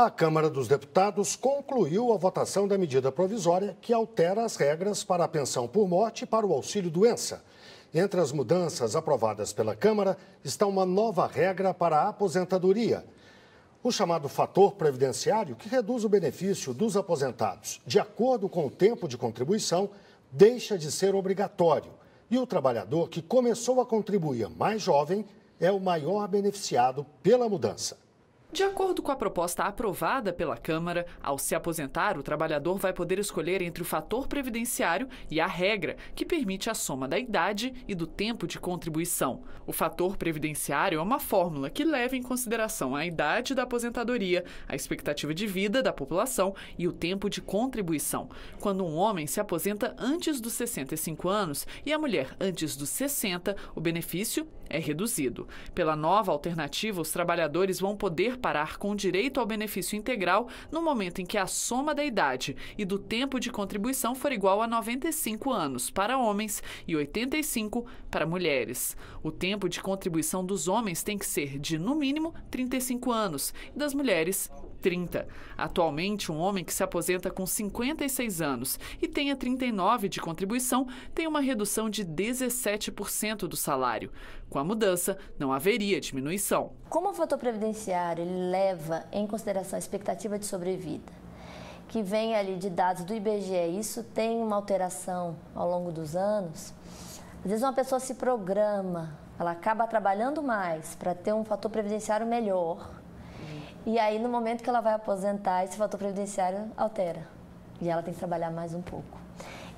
A Câmara dos Deputados concluiu a votação da medida provisória que altera as regras para a pensão por morte e para o auxílio-doença. Entre as mudanças aprovadas pela Câmara está uma nova regra para a aposentadoria. O chamado fator previdenciário, que reduz o benefício dos aposentados de acordo com o tempo de contribuição, deixa de ser obrigatório. E o trabalhador que começou a contribuir mais jovem é o maior beneficiado pela mudança. De acordo com a proposta aprovada pela Câmara, ao se aposentar, o trabalhador vai poder escolher entre o fator previdenciário e a regra, que permite a soma da idade e do tempo de contribuição. O fator previdenciário é uma fórmula que leva em consideração a idade da aposentadoria, a expectativa de vida da população e o tempo de contribuição. Quando um homem se aposenta antes dos 65 anos e a mulher antes dos 60, o benefício é reduzido. Pela nova alternativa, os trabalhadores vão poder parar com direito ao benefício integral no momento em que a soma da idade e do tempo de contribuição for igual a 95 anos para homens e 85 para mulheres. O tempo de contribuição dos homens tem que ser de, no mínimo, 35 anos e das mulheres, 30. Atualmente, um homem que se aposenta com 56 anos e tenha 39 de contribuição tem uma redução de 17% do salário. Com a mudança, não haveria diminuição. Como o fator previdenciário ele leva em consideração a expectativa de sobrevida, que vem ali de dados do IBGE, isso tem uma alteração ao longo dos anos. Às vezes uma pessoa se programa, ela acaba trabalhando mais para ter um fator previdenciário melhor. E aí, no momento que ela vai aposentar, esse fator previdenciário altera. E ela tem que trabalhar mais um pouco.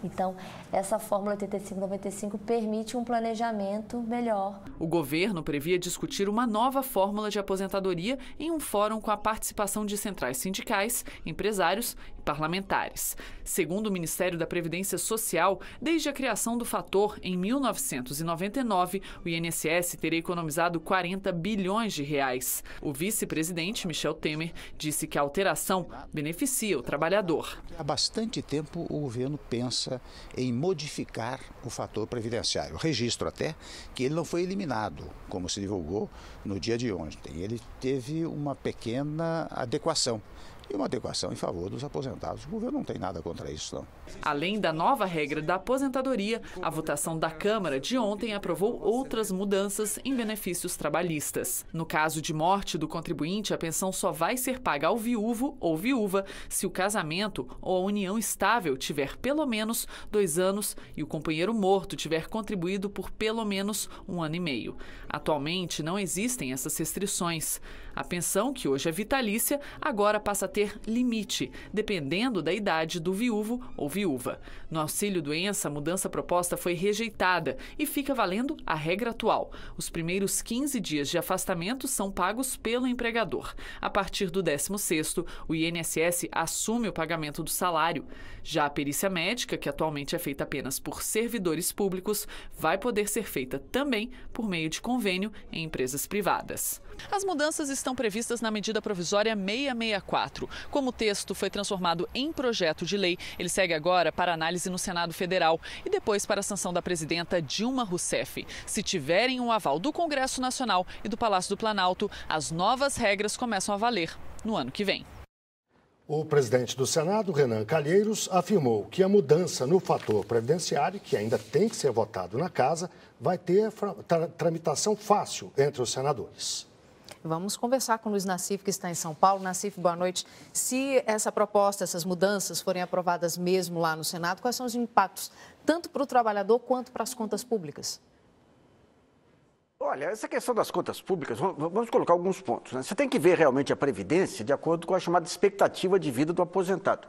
Então, essa fórmula 85-95 permite um planejamento melhor. O governo previa discutir uma nova fórmula de aposentadoria em um fórum com a participação de centrais sindicais, empresários e parlamentares. Segundo o Ministério da Previdência Social, desde a criação do fator em 1999, o INSS teria economizado 40 bilhões de reais. O vice-presidente, Michel Temer, disse que a alteração beneficia o trabalhador. Há bastante tempo o governo pensa em modificar o fator previdenciário. Registro até que ele não foi eliminado, como se divulgou no dia de ontem. Ele teve uma pequena adequação. E uma adequação em favor dos aposentados. O governo não tem nada contra isso, não. Além da nova regra da aposentadoria, a votação da Câmara de ontem aprovou outras mudanças em benefícios trabalhistas. No caso de morte do contribuinte, a pensão só vai ser paga ao viúvo ou viúva se o casamento ou a união estável tiver pelo menos 2 anos e o companheiro morto tiver contribuído por pelo menos 1 ano e meio. Atualmente, não existem essas restrições. A pensão, que hoje é vitalícia, agora passa a ter limite, dependendo da idade do viúvo ou viúva. No auxílio-doença, a mudança proposta foi rejeitada e fica valendo a regra atual. Os primeiros 15 dias de afastamento são pagos pelo empregador. A partir do 16º, o INSS assume o pagamento do salário. Já a perícia médica, que atualmente é feita apenas por servidores públicos, vai poder ser feita também por meio de convênio em empresas privadas. As mudanças estão previstas na medida provisória 664. Como o texto foi transformado em projeto de lei, ele segue agora para análise no Senado Federal e depois para a sanção da presidenta Dilma Rousseff. Se tiverem o aval do Congresso Nacional e do Palácio do Planalto, as novas regras começam a valer no ano que vem. O presidente do Senado, Renan Calheiros, afirmou que a mudança no fator previdenciário, que ainda tem que ser votado na casa, vai ter tramitação fácil entre os senadores. Vamos conversar com o Luiz Nassif, que está em São Paulo. Nassif, boa noite. Se essa proposta, essas mudanças forem aprovadas mesmo lá no Senado, quais são os impactos tanto para o trabalhador quanto para as contas públicas? Olha, essa questão das contas públicas, vamos colocar alguns pontos, né? Você tem que ver realmente a Previdência de acordo com a chamada expectativa de vida do aposentado.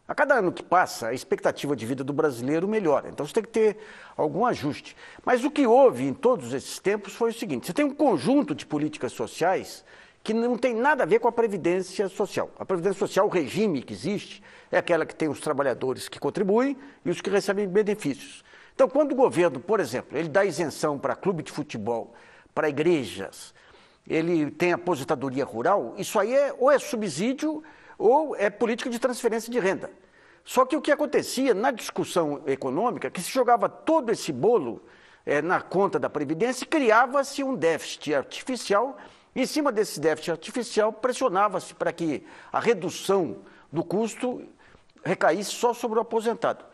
A cada ano que passa, a expectativa de vida do brasileiro melhora, então você tem que ter algum ajuste. Mas o que houve em todos esses tempos foi o seguinte: você tem um conjunto de políticas sociais que não tem nada a ver com a Previdência Social. A Previdência Social, o regime que existe, é aquela que tem os trabalhadores que contribuem e os que recebem benefícios. Então, quando o governo, por exemplo, ele dá isenção para clube de futebol, para igrejas, ele tem aposentadoria rural, isso aí ou é subsídio ou é política de transferência de renda. Só que o que acontecia na discussão econômica, que se jogava todo esse bolo na conta da Previdência e criava-se um déficit artificial Em cima desse déficit artificial, pressionava-se para que a redução do custo recaísse só sobre o aposentado.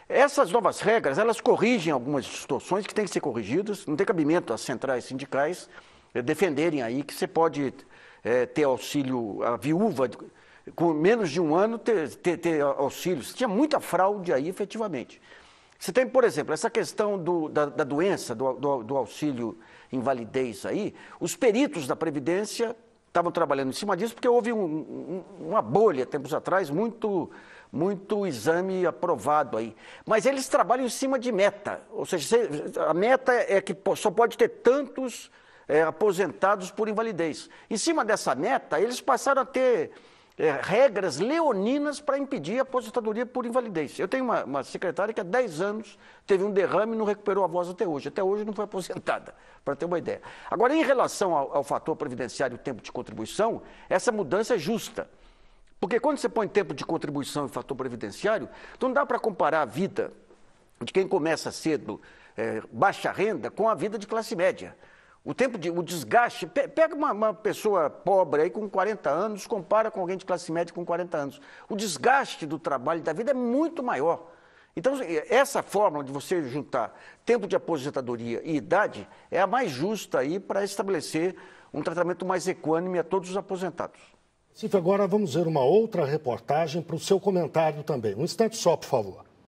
Essas novas regras, elas corrigem algumas distorções que têm que ser corrigidas, não tem cabimento às centrais sindicais defenderem aí que você pode ter auxílio, a viúva com menos de um ano ter auxílios. Tinha muita fraude aí, efetivamente. Você tem, por exemplo, essa questão da doença, do auxílio invalidez aí, os peritos da Previdência estavam trabalhando em cima disso porque houve uma bolha, tempos atrás, muito exame aprovado aí. Mas eles trabalham em cima de meta, ou seja, a meta é que só pode ter tantos aposentados por invalidez. Em cima dessa meta, eles passaram a ter regras leoninas para impedir a aposentadoria por invalidez. Eu tenho uma secretária que há 10 anos teve um derrame e não recuperou a voz até hoje. Até hoje não foi aposentada, para ter uma ideia. Agora, em relação ao fator previdenciário e o tempo de contribuição, essa mudança é justa. Porque quando você põe tempo de contribuição e fator previdenciário, não dá para comparar a vida de quem começa cedo, baixa renda, com a vida de classe média. O desgaste, pega uma pessoa pobre aí com 40 anos, compara com alguém de classe média com 40 anos. O desgaste do trabalho e da vida é muito maior. Então, essa fórmula de você juntar tempo de aposentadoria e idade é a mais justa aí para estabelecer um tratamento mais equânime a todos os aposentados. Cif, agora vamos ver uma outra reportagem para o seu comentário também. Um instante só, por favor.